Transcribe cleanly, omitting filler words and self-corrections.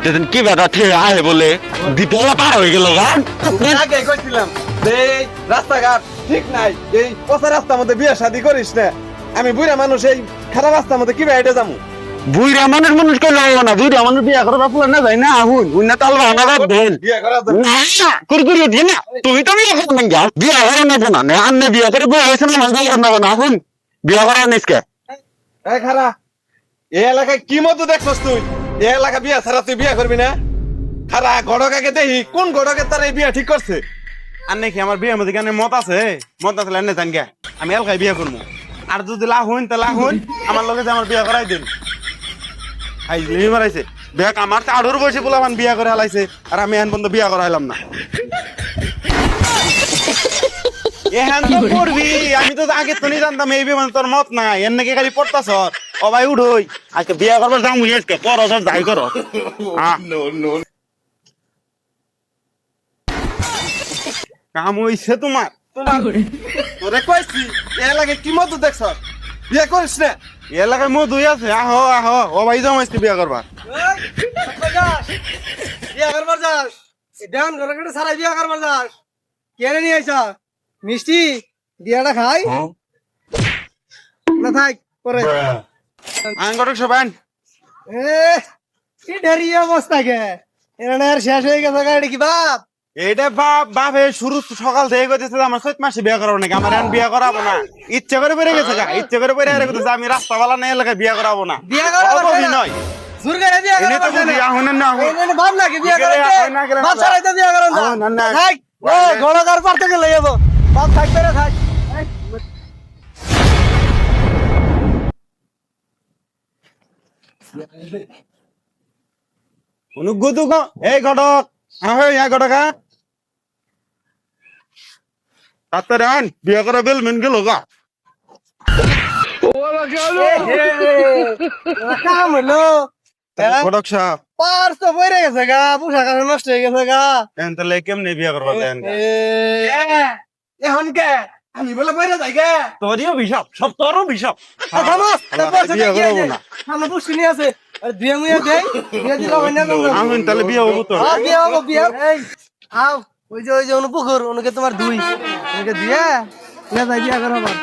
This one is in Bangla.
যেদিন কি বেটা ঠিক আহে বলে দ্বীপলা পার হয়ে গেল গান আগে কইছিলাম যে এই রাস্তাঘাট ঠিক নাই, এই পচা রাস্তার মধ্যে বিয়ে শাদি করিস না। আমি বুড়া মানুষ, এই খারাপ রাস্তার মধ্যে কি বাইরে যাবো? বুইরা মানুষ কে লাগলো না, বুইরা মানুষ বিয়া করে বাপুলা না যায় না, আহুন উন্না তাল ভাঙা বাদ দেন বিয়ে করা না কুরকুরি দিয়ে না, তুমি তো বিয়া করতে না বিয়া করে নেবো না, না আন্নে বিয়া করে বই হয়েছে না মজা করে নেবো না, আহুন বিয়া করা নিসকে এই খারা, এই এলাকায় কি মতো দেখছস তুই? এই এলাকা বিয়া ছাড়া তুই বিয়া করবি না? খারা গড়কাকে দেখি কোন গড়কে তার এই বিয়া ঠিক করছে। আর নাকি আমার বিয়ের মধ্যে কেন মত আছে? মত আছে এনে জান গে আমি এলাকায় বিয়া করবো। আর যদি লাহুন তা লাহুন আমার লগে যে আমার বিয়া করাই দিন। আইজলি মারাইছে দেখ, আমার তো 18 বয়সে পোলাপান বিয়া করে হালাইছে, আর আমি এখন পর্যন্ত বিয়া করা হইলাম না। এখান তো করবি, আমি তো আগে তো জানতাম এই বিমান তোর মত নাই, এর নাকি খালি পড়তাছ। ও ভাই উঠোই আজকে বিয়া করবার যাও মুইকে করো সব যাই করো। কাম হইছে তোমার তোরে কইছি এ লাগে কি মতো দেখছ? বিয়া করিস না? এ এলাকায় মধুই আছে, আহো আহো ও ভাই যাও আজকে বিয়া করবার। বিয়া করবার যাস? ডান ঘরে ঘরে সারাই বিয়া করবার যাস? কেন নিয়ে আইছা? মিষ্টি বিয়াটা খাই না থাক পরে। আঙ্গরক সবান এ কি ঢেরি অবস্থা কে এরা আর শেষ হয়ে গেছে গাড়ি কি বাপ? এইটা বাপে শুরু সকাল থেকে কইতেছে যে আমার 7 মাসে বিয়া করাবো নাকি, আমার এখন বিয়া করাবো না। ইচ্ছা করে বেড়ে গেছে গা, ইচ্ছা করে বেড়ে আরে কইতেছে আমি রাস্তাওয়ালা না এলাকায় বিয়া করাবো না। বিয়া করাবার নয় জোর করে বিয়া এনে তো করবার বুঝি আহুনের না আহুন এনে বাপ নাকি বিয়া বিকেলে করতে? আহুন না গেলে বাপ বাবা। ছাড়াইতে বিয়া করন আহুন না না। থাক ও গড়কার পারতে গেলে যাবো বাপ থাকবে রে থাক। অনুগুতু গো এই ঘটক আহে ইয়া ঘটকা তাড়াতাড়ি আন বিয়া করা বেল মেন গেল গা। কাম হলো ঘটক সাহেব পার্স তো পড়ে গেছে গা, পোশাক আশাক নষ্ট হয়ে গেছে গা। এন তাহলে কেমনে বিয়া করবা দেন গা? এখন কে আমি বলে পড়ে যাই গে? তোরই অভিশাপ, সব তোর অভিশাপ। বিয়া করাবো না। সামনে পুষ্টি নিয়ে আছে বিয়ে মুয়ে দেয় বিয়ে দিলে হয় না। আহুন তাহলে বিয়া হবো তো। বিয়ে হবো বিয়ে এই আও ওই যে অনু পুকুর অনুকে তোমার দুই ওকে দিয়ে নিয়ে যাই বিয়ে করো আবার।